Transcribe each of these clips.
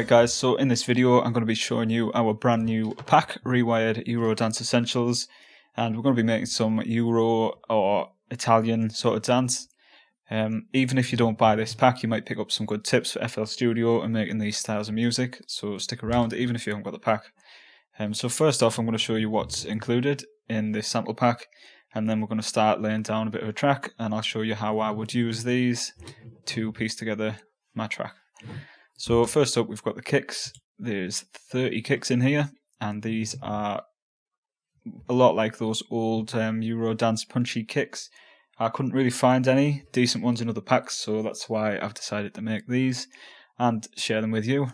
Alright guys, so in this video I'm going to be showing you our brand new pack, Rewired EuroDance Essentials, and we're going to be making some Euro or Italian sort of dance. Even if you don't buy this pack, you might pick up some good tips for FL Studio and making these styles of music, so stick around even if you haven't got the pack. So first off I'm going to show you what's included in this sample pack, and then we're going to start laying down a bit of a track, and I'll show you how I would use these to piece together my track. So first up we've got the kicks. There's 30 kicks in here, and these are a lot like those old EuroDance punchy kicks. I couldn't really find any decent ones in other packs, so that's why I've decided to make these and share them with you.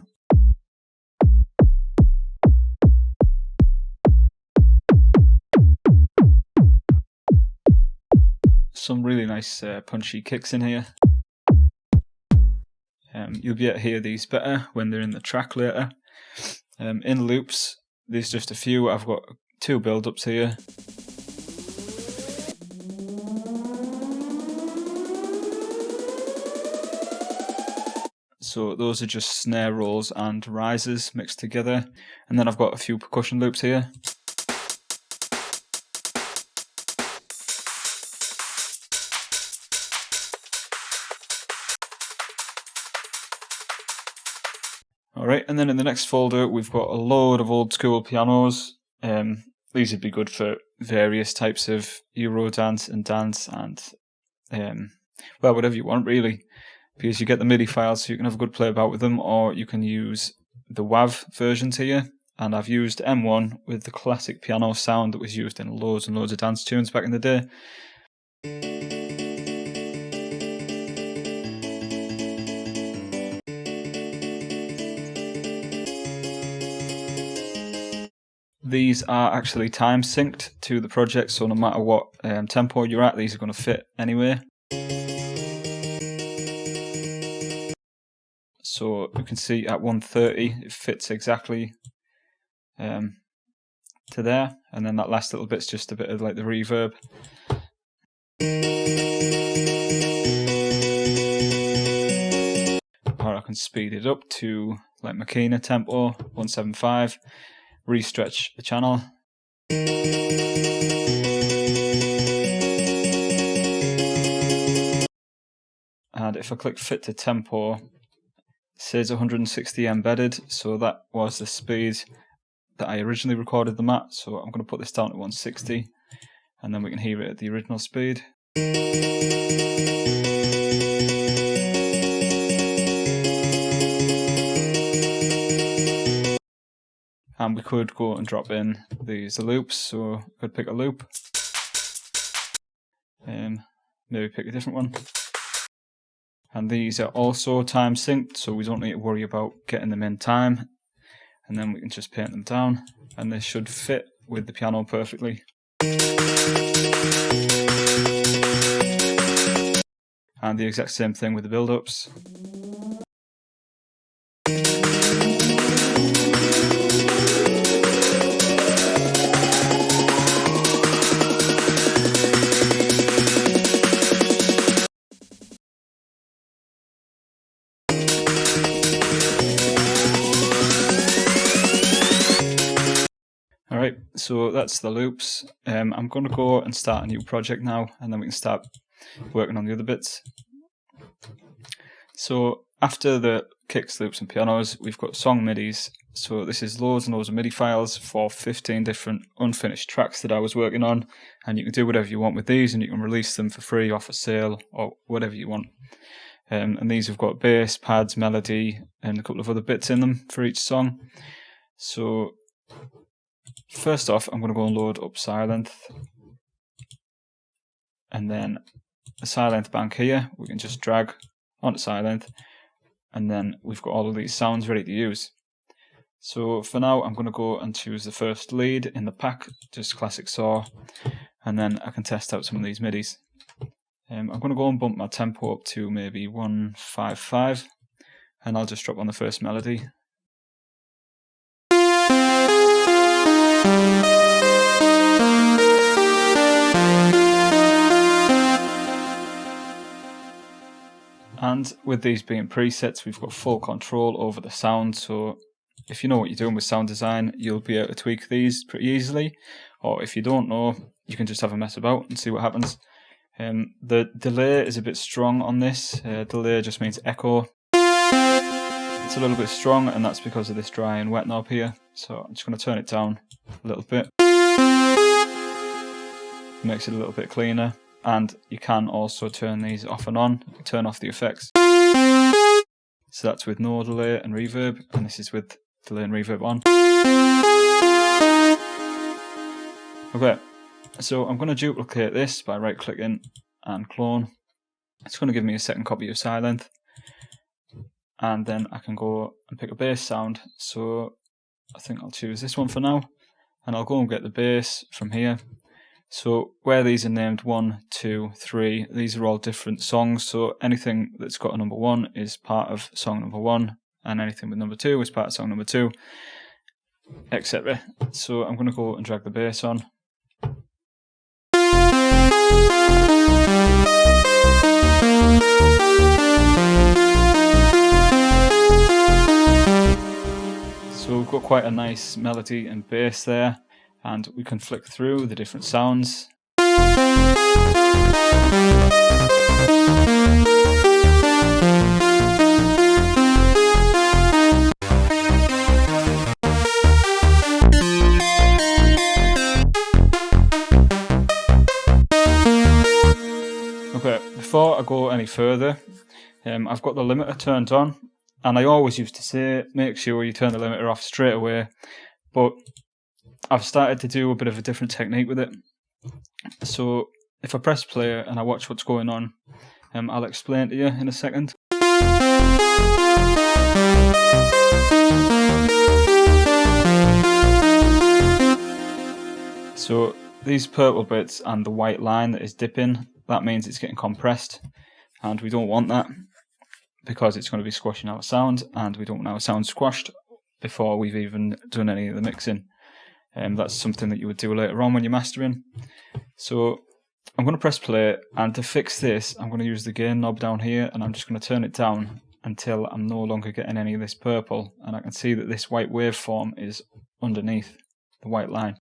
Some really nice punchy kicks in here. You'll be able to hear these better when they're in the track later. In loops, there's just a few. I've got 2 build-ups here. So those are just snare rolls and rises mixed together. And then I've got a few percussion loops here. Alright, and then in the next folder we've got a load of old school pianos. These would be good for various types of Eurodance and dance and, well, whatever you want really. Because you get the MIDI files so you can have a good play about with them, or you can use the WAV versions here. And I've used M1 with the classic piano sound that was used in loads and loads of dance tunes back in the day. These are actually time synced to the project, so no matter what tempo you're at, these are going to fit anyway. So you can see at 130 it fits exactly to there, and then that last little bit's just a bit of like the reverb. Or I can speed it up to like Makina tempo, 175. Restretch the channel. And if I click fit to tempo, it says 160 embedded, so that was the speed that I originally recorded them at, so I'm going to put this down to 160 and then we can hear it at the original speed. And we could go and drop in these loops, so I could pick a loop, maybe pick a different one. And these are also time synced, so we don't need to worry about getting them in time. And then we can just paint them down, and they should fit with the piano perfectly. And the exact same thing with the build-ups. Alright, so that's the loops. I'm going to go and start a new project now, and then we can start working on the other bits. So after the kicks, loops and pianos, we've got song MIDIs. So this is loads and loads of MIDI files for 15 different unfinished tracks that I was working on, and you can do whatever you want with these, and you can release them for free or for sale or whatever you want. And these have got bass, pads, melody, and a couple of other bits in them for each song. So first off, I'm going to go and load up Silent, and then the Silent bank here, we can just drag onto Silent, and then we've got all of these sounds ready to use. So for now, I'm going to go and choose the first lead in the pack, just classic saw, and then I can test out some of these MIDIs. I'm going to go and bump my tempo up to maybe 155, and I'll just drop on the first melody. And with these being presets, we've got full control over the sound, so if you know what you're doing with sound design, you'll be able to tweak these pretty easily. Or if you don't know, you can just have a mess about and see what happens. The delay is a bit strong on this. Delay just means echo. It's a little bit strong, and that's because of this dry and wet knob here. So I'm just going to turn it down a little bit. Makes it a little bit cleaner. And you can also turn these off and on, turn off the effects. So that's with no delay and reverb, and this is with delay and reverb on. Okay, so I'm going to duplicate this by right clicking and clone. It's going to give me a second copy of Silent, and then I can go and pick a bass sound. So I think I'll choose this one for now, and I'll go and get the bass from here. So where these are named 1, 2, 3, these are all different songs. So anything that's got a number 1 is part of song number 1, and anything with number 2 is part of song number 2, etc. So I'm going to go and drag the bass on. So we've got quite a nice melody and bass there, and we can flick through the different sounds. Okay, before I go any further, I've got the limiter turned on, and I always used to say make sure you turn the limiter off straight away, but I've started to do a bit of a different technique with it. So if I press play and I watch what's going on, I'll explain to you in a second. So these purple bits and the white line that is dipping, that means it's getting compressed, and we don't want that because it's going to be squashing our sound, and we don't want our sound squashed before we've even done any of the mixing. That's something that you would do later on when you're mastering. So I'm going to press play, and to fix this I'm going to use the gain knob down here, and I'm just going to turn it down until I'm no longer getting any of this purple, and I can see that this white waveform is underneath the white line.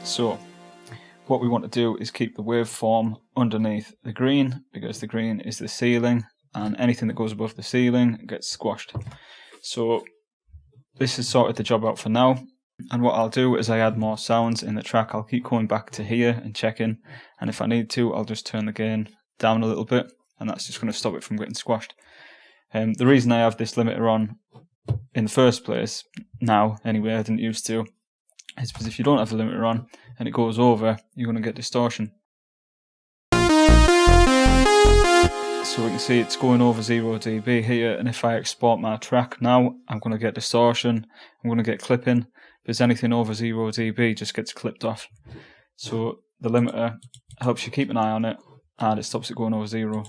So what we want to do is keep the waveform underneath the green, because the green is the ceiling, and anything that goes above the ceiling gets squashed. So this has sorted the job out for now, and what I'll do is I add more sounds in the track. I'll keep going back to here and checking, and if I need to I'll just turn the gain down a little bit, and that's just going to stop it from getting squashed. The reason I have this limiter on in the first place, now anyway, I didn't used to, is because if you don't have the limiter on and it goes over, you're going to get distortion. So we can see it's going over 0 dB here, and if I export my track now, I'm going to get distortion, I'm going to get clipping, because anything over 0 dB just gets clipped off. So the limiter helps you keep an eye on it, and it stops it going over 0.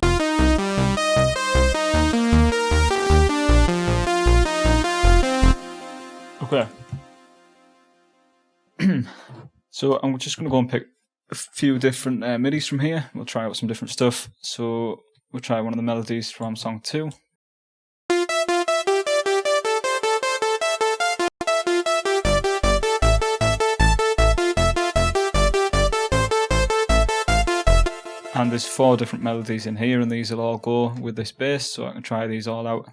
Okay. So I'm just going to go and pick a few different MIDIs from here. We'll try out some different stuff. So we'll try one of the melodies from song 2. And there's 4 different melodies in here, and these will all go with this bass, so I can try these all out.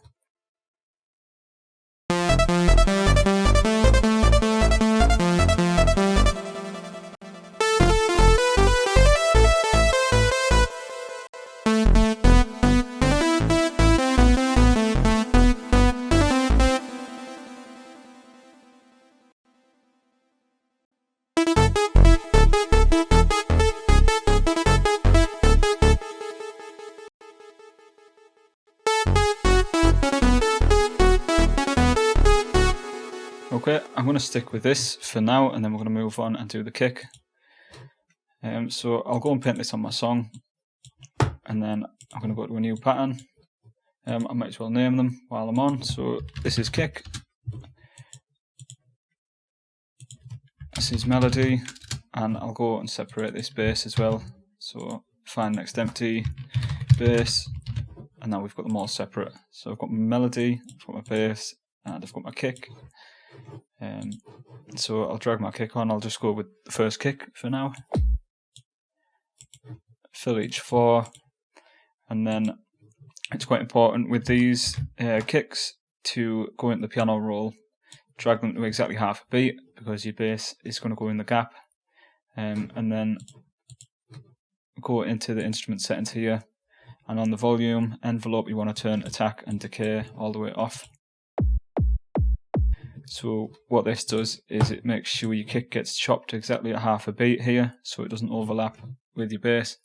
Okay, I'm going to stick with this for now, and then we're going to move on and do the kick. So I'll go and paint this on my song, and then I'm going to go to a new pattern. I might as well name them while I'm on. So this is kick, this is melody, and I'll go and separate this bass as well. So find next empty, bass, and now we've got them all separate. So I've got my melody, I've got my bass, and I've got my kick. So I'll drag my kick on. I'll just go with the first kick for now. Fill each 4, and then it's quite important with these kicks to go into the piano roll, drag them to exactly half a beat, because your bass is going to go in the gap, and then go into the instrument settings here, and on the volume envelope you want to turn attack and decay all the way off. So what this does is it makes sure your kick gets chopped exactly at half a beat here, so it doesn't overlap with your bass.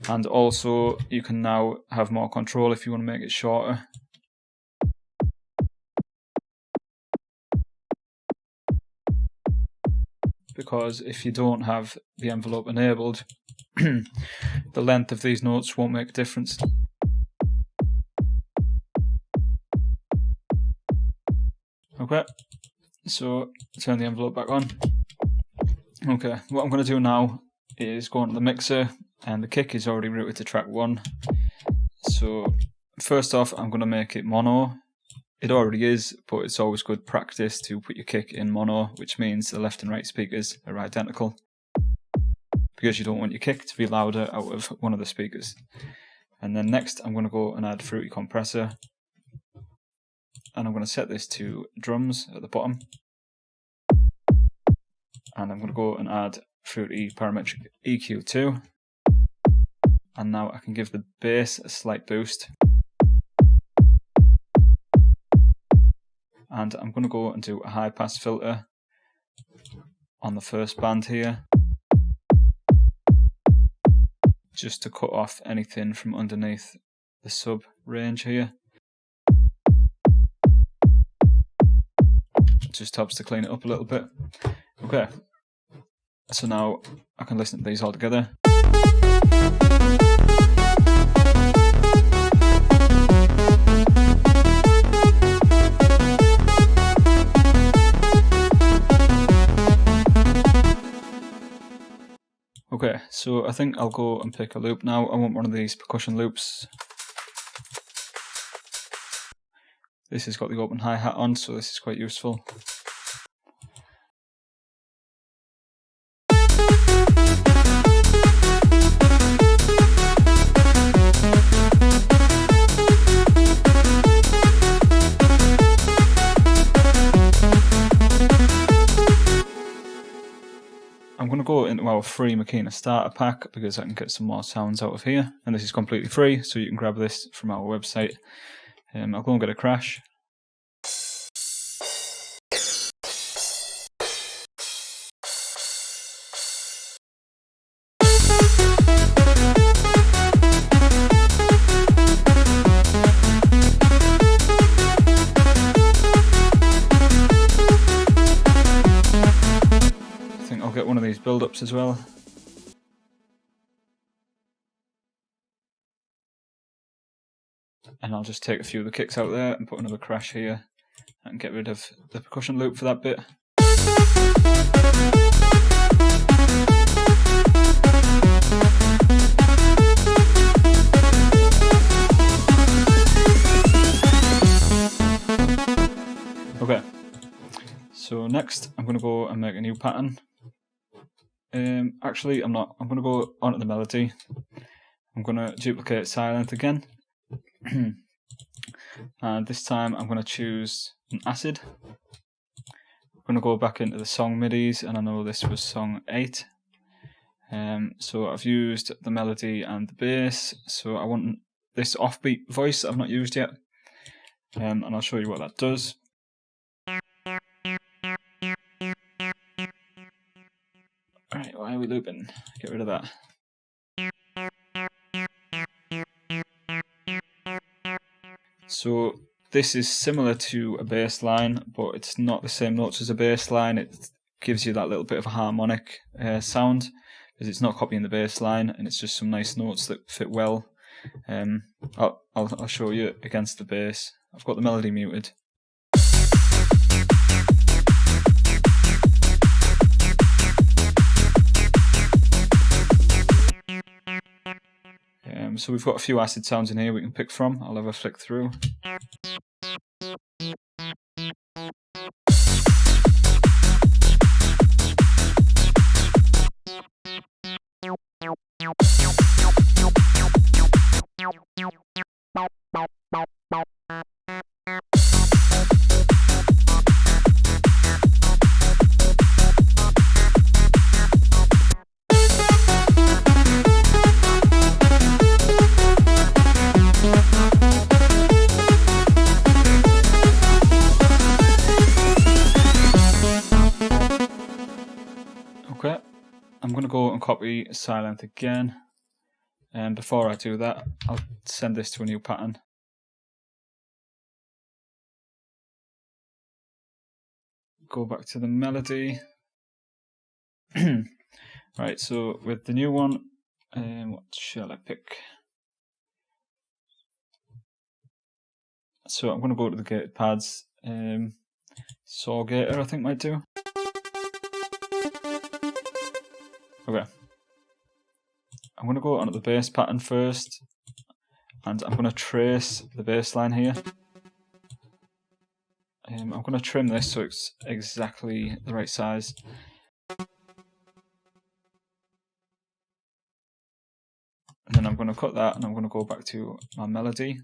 And also you can now have more control if you want to make it shorter. Because if you don't have the envelope enabled, the length of these notes won't make a difference. Okay, so turn the envelope back on. Okay, what I'm going to do now is go into the mixer, and the kick is already routed to track 1. So first off, I'm going to make it mono. It already is, but it's always good practice to put your kick in mono, which means the left and right speakers are identical, because you don't want your kick to be louder out of one of the speakers. And then next I'm going to go and add Fruity Compressor, and I'm going to set this to drums at the bottom, and I'm going to go and add Fruity Parametric EQ too, and now I can give the bass a slight boost, and I'm going to go and do a high pass filter on the first band here, just to cut off anything from underneath the sub range here. It just helps to clean it up a little bit. Okay, so now I can listen to these all together. Okay, so I think I'll go and pick a loop now. I want one of these percussion loops. This has got the open hi-hat on, so this is quite useful. I'm going to go into our free Makina starter pack because I can get some more sounds out of here, and this is completely free, so you can grab this from our website. I'll go and get a crash. I'll get one of these build-ups as well. And I'll just take a few of the kicks out there and put another crash here and get rid of the percussion loop for that bit. Okay, so next I'm going to go and make a new pattern. Actually, I'm not. I'm going to go onto the melody. I'm going to duplicate silent again. And this time I'm going to choose an acid. I'm going to go back into the song MIDIs, and I know this was song 8. So I've used the melody and the bass. So I want this offbeat voice that I've not used yet. And I'll show you what that does. Alright, why are we looping? Get rid of that. So this is similar to a bass line, but it's not the same notes as a bass line. It gives you that little bit of a harmonic sound, is it's not copying the bass line, and it's just some nice notes that fit well. I'll show you against the bass. I've got the melody muted. So we've got a few acid sounds in here we can pick from. I'll have a flick through. Okay, I'm going to go and copy silent again, and before I do that I'll send this to a new pattern. Go back to the melody. Right, so with the new one, what shall I pick? So I'm going to go to the gated pads. Saw gator I think might do. Okay, I'm going to go onto the bass pattern first, and I'm going to trace the bass line here. I'm going to trim this so it's exactly the right size. And then I'm going to cut that, and I'm going to go back to my melody,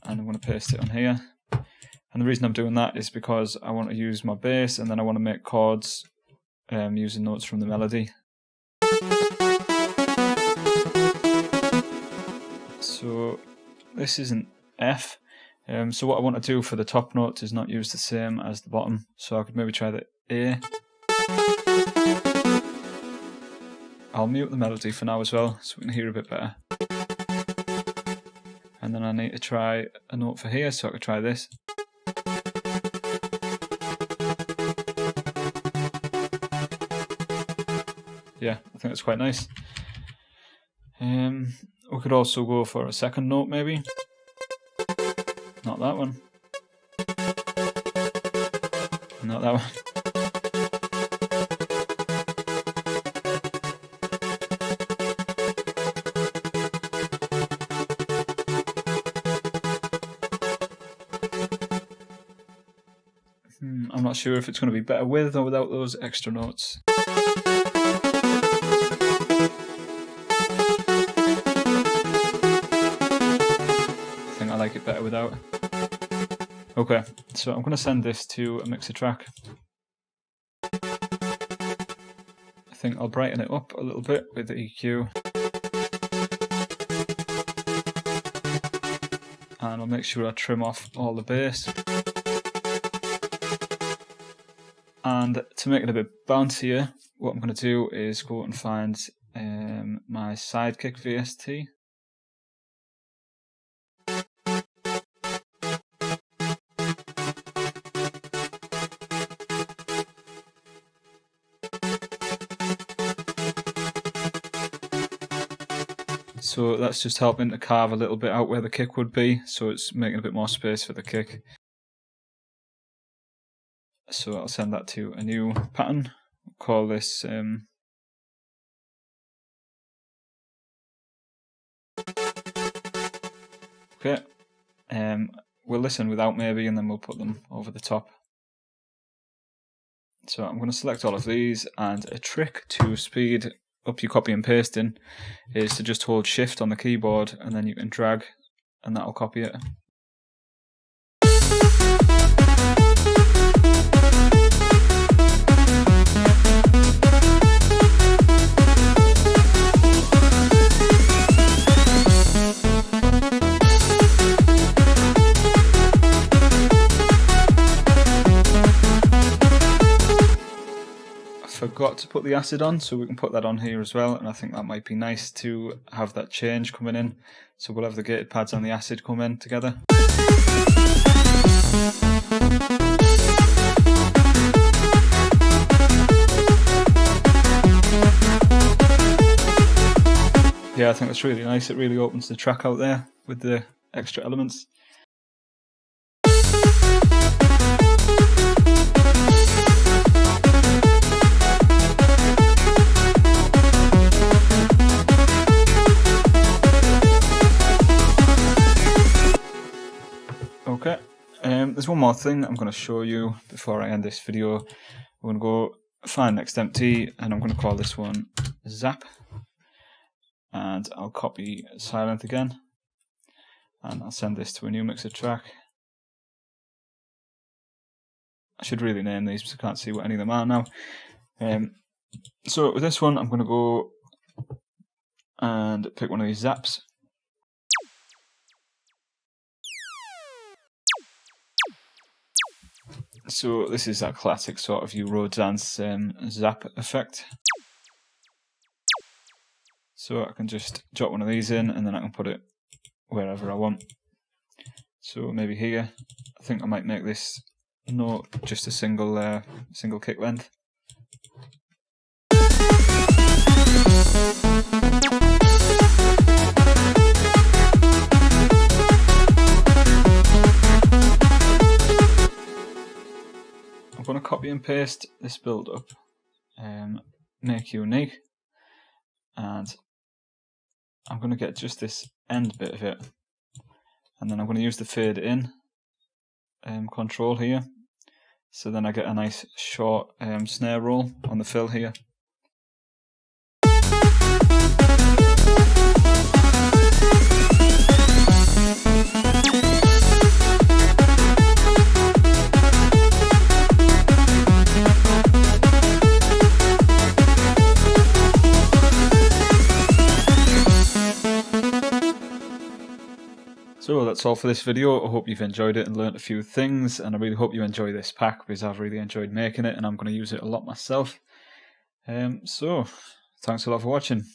and I'm going to paste it on here. And the reason I'm doing that is because I want to use my bass, and then I want to make chords using notes from the melody. So this is an F. So what I want to do for the top notes is not use the same as the bottom. So I could maybe try the A. I'll mute the melody for now as well, so we can hear a bit better. And then I need to try a note for here, so I could try this. Yeah, I think that's quite nice. We could also go for a second note maybe. Not that one. Not that one. I'm not sure if it's going to be better with or without those extra notes. I like it better without. Okay, so I'm going to send this to a mixer track. I think I'll brighten it up a little bit with the EQ. And I'll make sure I trim off all the bass. And to make it a bit bouncier, what I'm going to do is go and find my sidekick VST. So that's just helping to carve a little bit out where the kick would be, so it's making a bit more space for the kick. So I'll send that to a new pattern. We'll call this okay. We'll listen without maybe, and then we'll put them over the top. So I'm going to select all of these, and a trick to speed up your copy and pasting is to just hold shift on the keyboard, and then you can drag, and that'll copy it. Forgot to put the acid on, so we can put that on here as well, and I think that might be nice to have that change coming in. So we'll have the gated pads and the acid come in together. yeah, I think that's really nice. It really opens the track out there with the extra elements. Okay, there's one more thing I'm going to show you before I end this video. I'm going to go find next empty, and I'm going to call this one Zap. And I'll copy Silent again, and I'll send this to a new mixer track. I should really name these because I can't see what any of them are now. So with this one, I'm going to go and pick one of these zaps. So this is that classic sort of EuroDance zap effect. So I can just jot one of these in, and then I can put it wherever I want. So maybe here. I think I might make this note just a single kick length. I'm going to copy and paste this build up, make unique, and I'm going to get just this end bit of it, and then I'm going to use the fade in control here, so then I get a nice short snare roll on the fill here. So that's all for this video. I hope you've enjoyed it and learnt a few things, and I really hope you enjoy this pack because I've really enjoyed making it and I'm going to use it a lot myself. So thanks a lot for watching.